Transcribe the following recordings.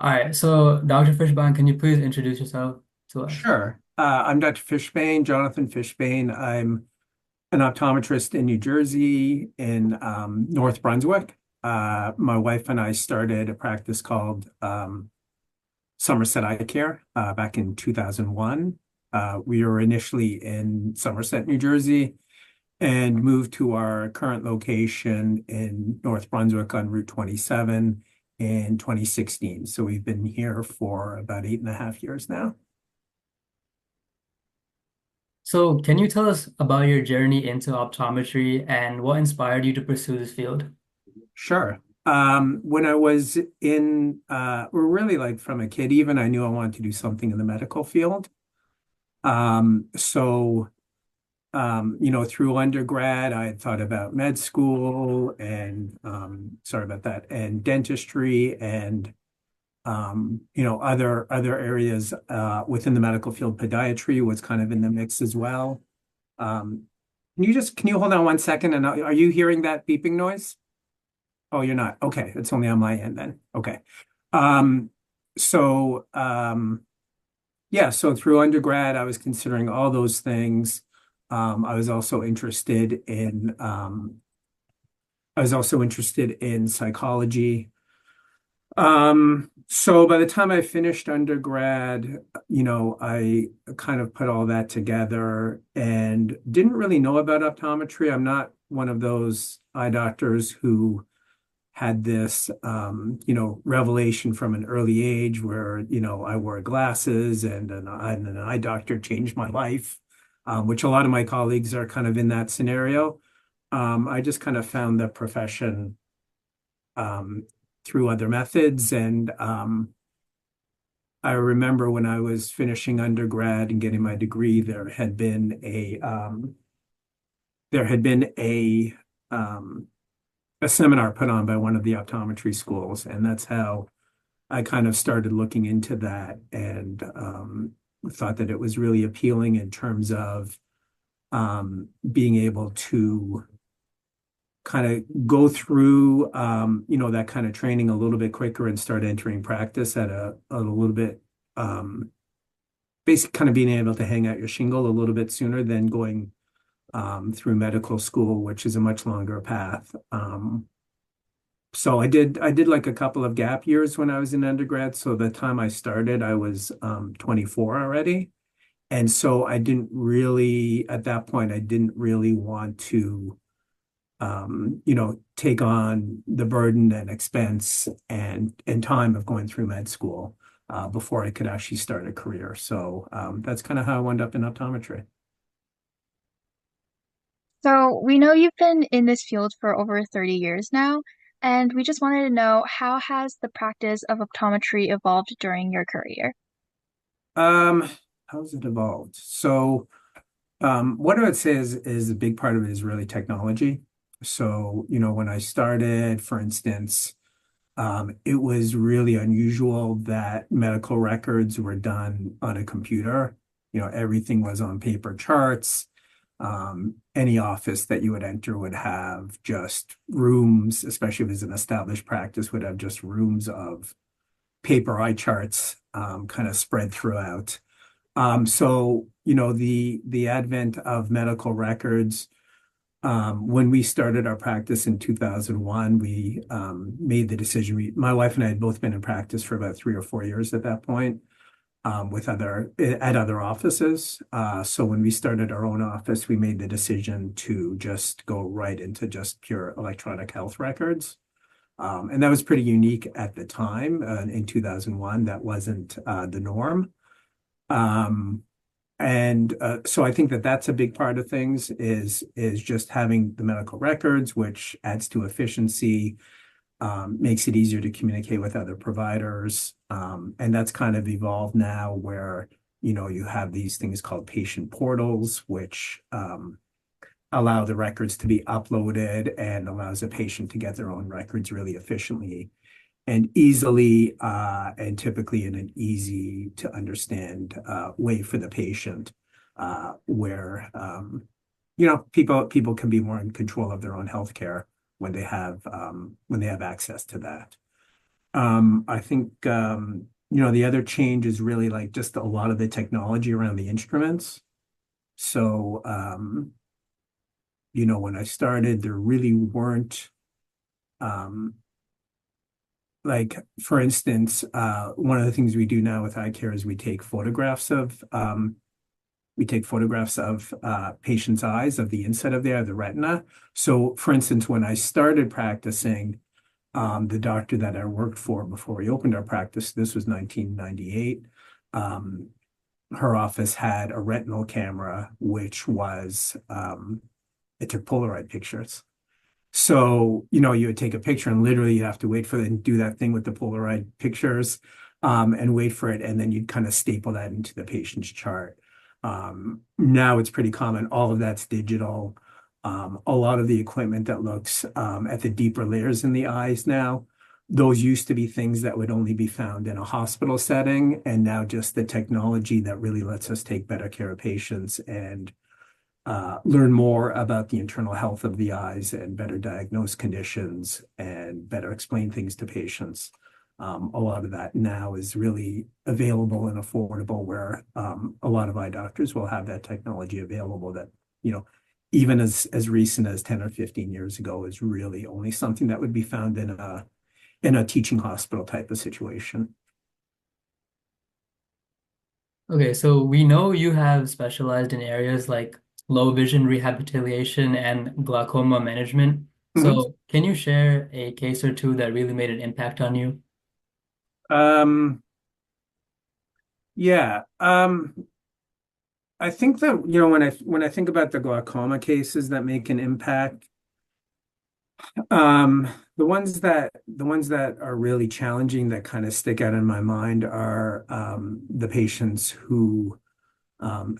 All right, so Dr. Fishbein, can you please introduce yourself to us? Sure. I'm Dr. Fishbein, Jonathan Fishbein. I'm an optometrist in New Jersey, in North Brunswick. My wife and I started a practice called Somerset Eye Care back in 2001. We were initially in Somerset, New Jersey, and moved to our current location in North Brunswick on Route 27 in 2016. So we've been here for about 8.5 years now. So, can you tell us about your journey into optometry and what inspired you to pursue this field? Sure. When I was or really like from a kid, even I knew I wanted to do something in the medical field. So, through undergrad, I had thought about med school and, sorry about that, and dentistry and, other areas, within the medical field. Podiatry was kind of in the mix as well. Um, can you hold on 1 second? And are you hearing that beeping noise? Oh, you're not. Okay. It's only on my end then. Okay. Um, so yeah, so through undergrad, I was considering all those things. I was also interested in psychology. So by the time I finished undergrad, I kind of put all that together and didn't really know about optometry. I'm not one of those eye doctors who had this, revelation from an early age where, I wore glasses and an eye doctor changed my life, which a lot of my colleagues are kind of in that scenario. I just kind of found the profession um, through other methods. And I remember when I was finishing undergrad and getting my degree, there had been a seminar put on by one of the optometry schools, and that's how I kind of started looking into that and thought that it was really appealing in terms of being able to kind of go through that kind of training a little bit quicker and start entering practice at a little bit basic kind of being able to hang out your shingle a little bit sooner than going through medical school, which is a much longer path. So I did like a couple of gap years when I was in undergrad. So the time I started, I was 24 already. And so at that point, I didn't really want to, take on the burden and expense and time of going through med school before I could actually start a career. So that's kind of how I wound up in optometry. So we know you've been in this field for over 30 years now, and we just wanted to know how has the practice of optometry evolved during your career? Um, how's it evolved? So what I would say is a big part of it is really technology. So, when I started, for instance, it was really unusual that medical records were done on a computer. Everything was on paper charts. Any office that you would enter would have just rooms, especially if it's an established practice, would have just rooms of paper eye charts kind of spread throughout. So, the advent of medical records, when we started our practice in 2001, we made the decision. My wife and I had both been in practice for about 3 or 4 years at that point, at other offices. So when we started our own office, we made the decision to just go right into just pure electronic health records. And that was pretty unique at the time. In 2001, that wasn't the norm. Um, and so I think that that's a big part of things is just having the medical records, which adds to efficiency, makes it easier to communicate with other providers. And that's kind of evolved now where, you have these things called patient portals, which allow the records to be uploaded and allows a patient to get their own records really efficiently and easily, and typically in an easy to understand way for the patient, where people can be more in control of their own healthcare when they have access to that. I think the other change is really like just a lot of the technology around the instruments. So when I started, there really weren't um, like, for instance, one of the things we do now with eye care is we take photographs of patients' eyes, of the inside of the retina. So, for instance, when I started practicing, the doctor that I worked for before we opened our practice, this was 1998. Um, Her office had a retinal camera, which was it took Polaroid pictures. So, you would take a picture and literally you have to wait for it and do that thing with the Polaroid pictures, and wait for it. And then you'd kind of staple that into the patient's chart. Now it's pretty common. All of that's digital. A lot of the equipment that looks at the deeper layers in the eyes now, those used to be things that would only be found in a hospital setting. And now just the technology that really lets us take better care of patients and learn more about the internal health of the eyes and better diagnose conditions and better explain things to patients. A lot of that now is really available and affordable, where a lot of eye doctors will have that technology available that, even as recent as 10 or 15 years ago is really only something that would be found in a teaching hospital type of situation. Okay, so we know you have specialized in areas like low vision rehabilitation and glaucoma management. Mhm. So can you share a case or two that really made an impact on you? Um, yeah. I think that, when I think about the glaucoma cases that make an impact, the ones that are really challenging that kind of stick out in my mind are the patients who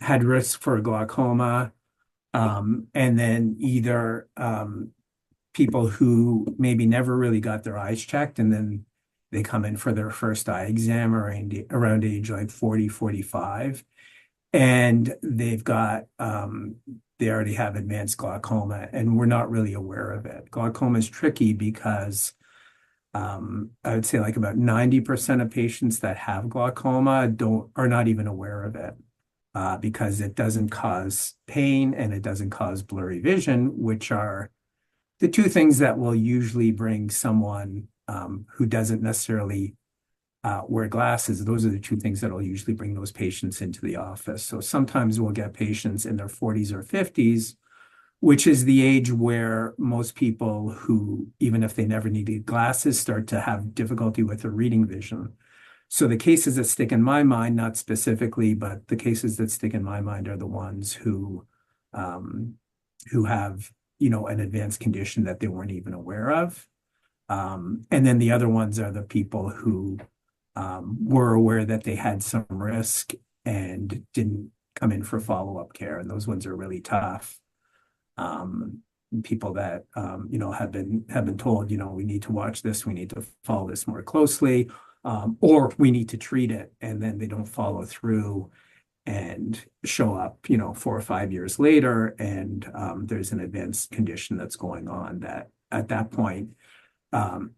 had risk for glaucoma, and then either people who maybe never really got their eyes checked, and then they come in for their first eye exam around age like 40, 45, and they already have advanced glaucoma, and we're not really aware of it. Glaucoma is tricky because I would say like about 90% of patients that have glaucoma don't are not even aware of it, because it doesn't cause pain and it doesn't cause blurry vision, which are the two things that will usually bring someone who doesn't necessarily wear glasses. Those are the two things that will usually bring those patients into the office. So sometimes we'll get patients in their 40s or 50s, which is the age where most people who, even if they never needed glasses, start to have difficulty with their reading vision. So the cases that stick in my mind, not specifically, but the cases that stick in my mind are the ones um, who have, an advanced condition that they weren't even aware of. And then the other ones are the people who were aware that they had some risk and didn't come in for follow-up care. And those ones are really tough. Um, People that have been told, we need to watch this, we need to follow this more closely, or we need to treat it, and then they don't follow through and show up, 4 or 5 years later, and there's an advanced condition that's going on that at that point, um,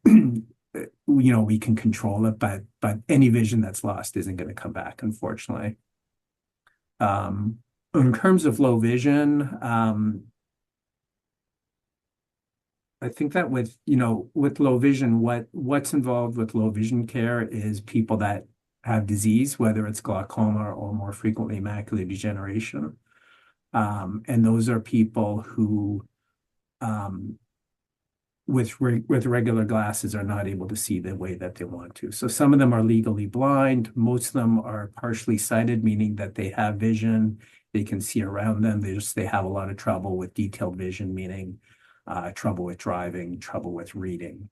we can control it, but any vision that's lost isn't going to come back, unfortunately. Um, in terms of low vision, I think that with low vision, what's involved with low vision care is people that have disease, whether it's glaucoma or more frequently macular degeneration. And those are people who, um, with regular glasses, are not able to see the way that they want to. So some of them are legally blind. Most of them are partially sighted, meaning that they have vision, they can see around them. They have a lot of trouble with detailed vision, meaning trouble with driving, trouble with reading.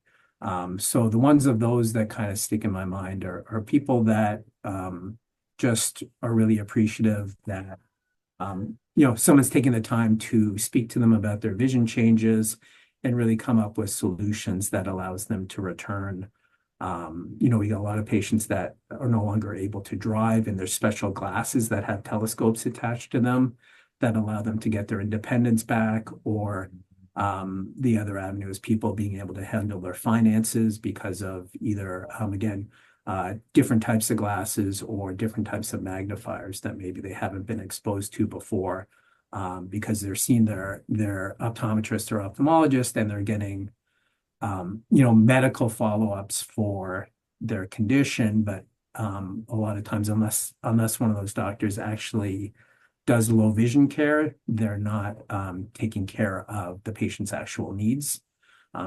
So the ones of those that kind of stick in my mind are people that just are really appreciative that someone's taking the time to speak to them about their vision changes and really come up with solutions that allows them to return. We got a lot of patients that are no longer able to drive, and there's special glasses that have telescopes attached to them that allow them to get their independence back, or The other avenue is people being able to handle their finances because of either, again, different types of glasses or different types of magnifiers that maybe they haven't been exposed to before, because they're seeing their optometrist or ophthalmologist and they're getting medical follow-ups for their condition, but a lot of times, unless one of those doctors actually does low vision care, they're not taking care of the patient's actual needs.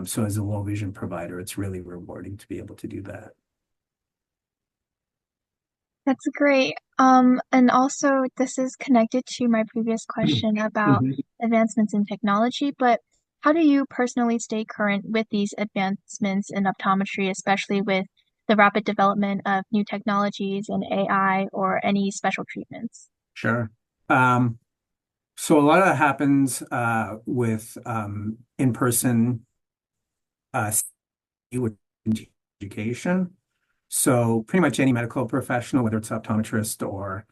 So as a low vision provider, it's really rewarding to be able to do that. That's great. And also this is connected to my previous question about Mhm. advancements in technology, but how do you personally stay current with these advancements in optometry, especially with the rapid development of new technologies and AI or any special treatments? Sure. Um, so a lot of that happens with in-person with education. So pretty much any medical professional, whether it's optometrist or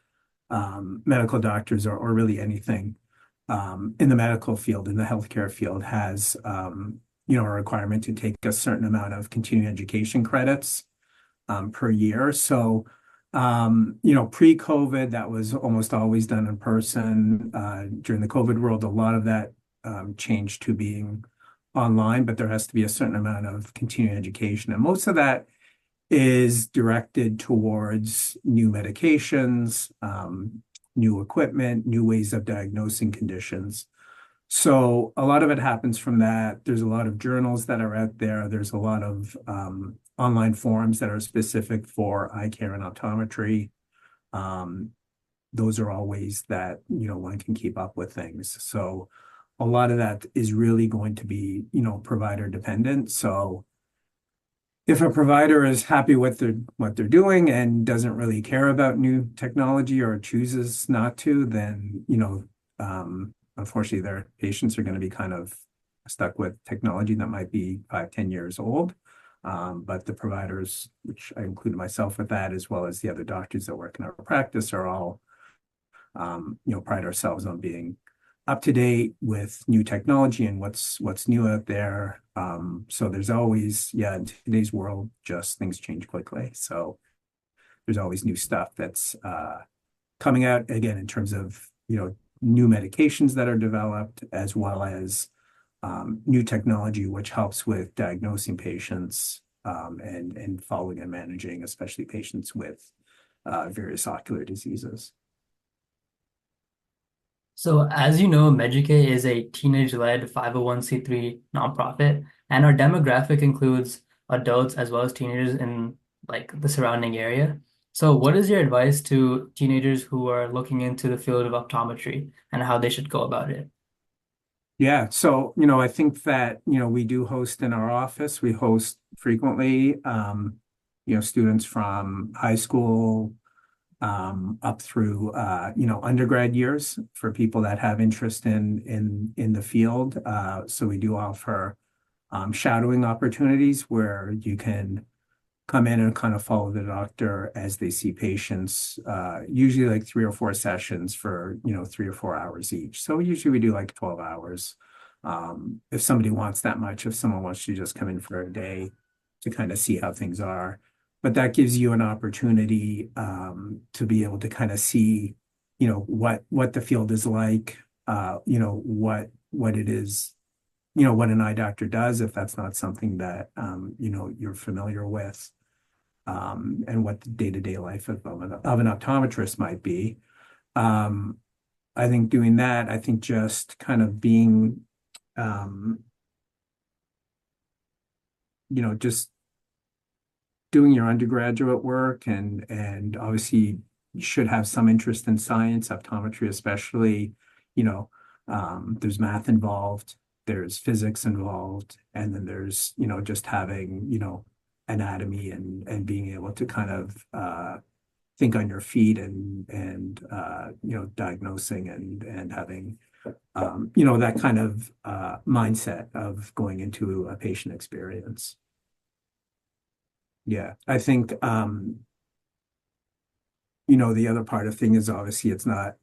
medical doctors or really anything in the medical field, in the healthcare field, has a requirement to take a certain amount of continuing education credits per year. So pre-COVID, that was almost always done in person. During the COVID world, a lot of that changed to being online, but there has to be a certain amount of continuing education. And most of that is directed towards new medications, new equipment, new ways of diagnosing conditions. So a lot of it happens from that. There's a lot of journals that are out there. There's a lot of online forums that are specific for eye care and optometry. Um, those are all ways that, one can keep up with things. So a lot of that is really going to be, provider dependent. So if a provider is happy with what they're doing and doesn't really care about new technology or chooses not to, then, unfortunately, their patients are going to be kind of stuck with technology that might be 5, 10 years old. But the providers, which I include myself with that, as well as the other doctors that work in our practice, are all, pride ourselves on being up to date with new technology and what's new out there. So there's always, in today's world, just things change quickly. So there's always new stuff that's coming out again in terms of, new medications that are developed, as well as new technology, which helps with diagnosing patients and following and managing, especially patients with various ocular diseases. So, as you know, Meducate is a teenage-led 501(c)(3) nonprofit, and our demographic includes adults as well as teenagers in like the surrounding area. So, what is your advice to teenagers who are looking into the field of optometry and how they should go about it? Yeah, so I think that we do host in our office. We host frequently, students from high school up through undergrad years for people that have interest in the field. So we do offer shadowing opportunities where you can come in and kind of follow the doctor as they see patients, usually like 3 or 4 sessions for, 3 or 4 hours each. So usually we do like 12 hours. If somebody wants that much, if someone wants to just come in for a day to kind of see how things are. But that gives you an opportunity to be able to kind of see, what the field is like, what it is, what an eye doctor does, if that's not something that, you're familiar with, and what the day-to-day life of an optometrist might be. Um, I think doing that, I think just kind of being, um, just doing your undergraduate work and obviously you should have some interest in science, optometry especially, there's math involved, there's physics involved, and then there's, just having, anatomy and being able to kind of think on your feet and diagnosing and having that kind of mindset of going into a patient experience. Yeah, I think the other part of thing is obviously it's not,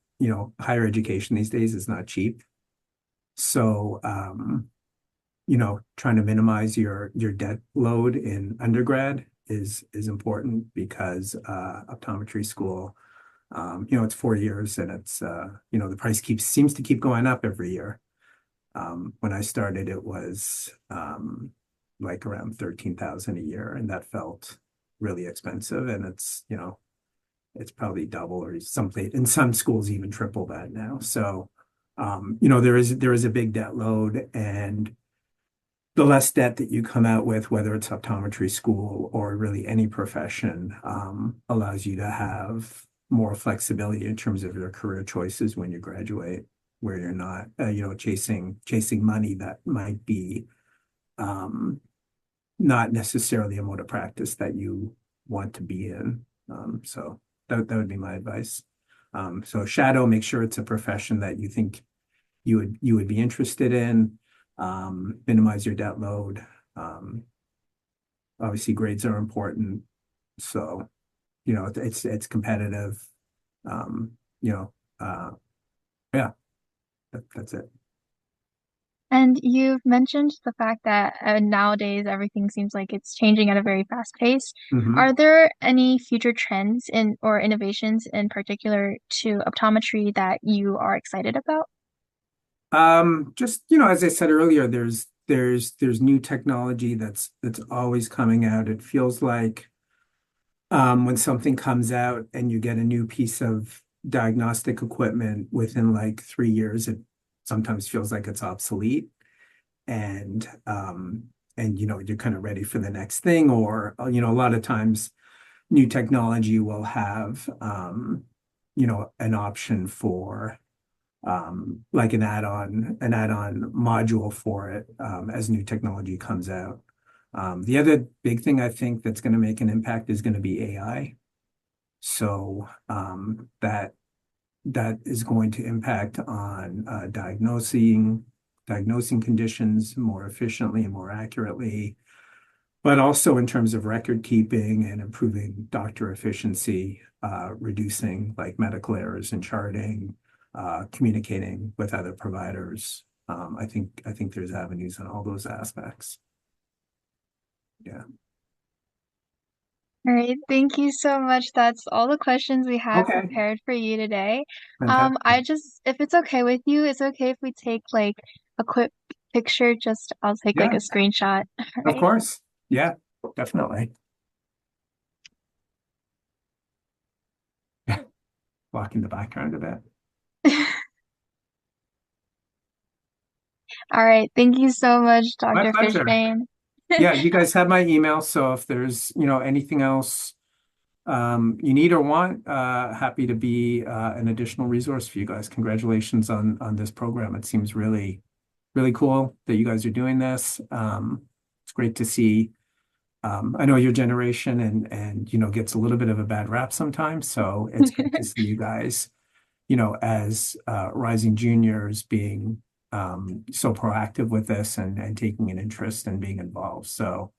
higher education these days is not cheap. So trying to minimize your debt load in undergrad is important because optometry school, it's 4 years and it's the price seems to keep going up every year. When I started, it was like around 13,000 a year, and that felt really expensive. And it's probably double or something in some schools even triple that now. So, there is a big debt load, and the less debt that you come out with, whether it's optometry school or really any profession, allows you to have more flexibility in terms of your career choices when you graduate, where you're not, chasing money that might be not necessarily a mode of practice that you want to be in. So that would be my advice. So shadow, make sure it's a profession that you think you would be interested in. Minimize your debt load. Obviously, grades are important. So, it's competitive. Um, you know, yeah, that's it. And you've mentioned the fact that nowadays everything seems like it's changing at a very fast pace. Hmm. Are there any future trends in or innovations in particular to optometry that you are excited about? Just, as I said earlier, there's new technology that's always coming out. It feels like when something comes out and you get a new piece of diagnostic equipment within like 3 years, it sometimes feels like it's obsolete. And you're kind of ready for the next thing, or a lot of times new technology will have an option for like an add-on module for it as new technology comes out. The other big thing I think that's going to make an impact is going to be AI. So that is going to impact on diagnosing conditions more efficiently and more accurately, but also in terms of record keeping and improving doctor efficiency, reducing like medical errors in charting, communicating with other providers. I think there's avenues in all those aspects. Yeah. All right, thank you so much. That's all the questions we have Okay. prepared for you today. Fantastic. If it's okay with you, it's okay if we take like a quick picture, just I'll take like a Yeah, screenshot. All of right. course. Yeah, definitely. Blocking the background a bit. All right, thank you so much, My Dr. pleasure. Fishbein. Yeah, you guys have my email, so if there's, anything else you need or want, happy to be an additional resource for you guys. Congratulations on this program. It seems really, really cool that you guys are doing this. It's great to see. I know your generation and gets a little bit of a bad rap sometimes, so it's great to see you guys, as rising juniors being so proactive with this and taking an interest and being involved. So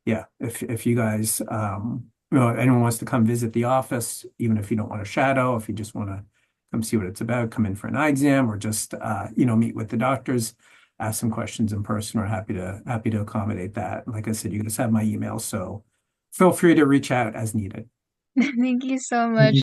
yeah, if you guys anyone wants to come visit the office, even if you don't want to shadow, if you just want to come see what it's about, come in for an eye exam or just meet with the doctors, ask some questions in person, we're happy to accommodate that. Like I said, you guys have my email, so feel free to reach out as needed. Thank you so Thank much. you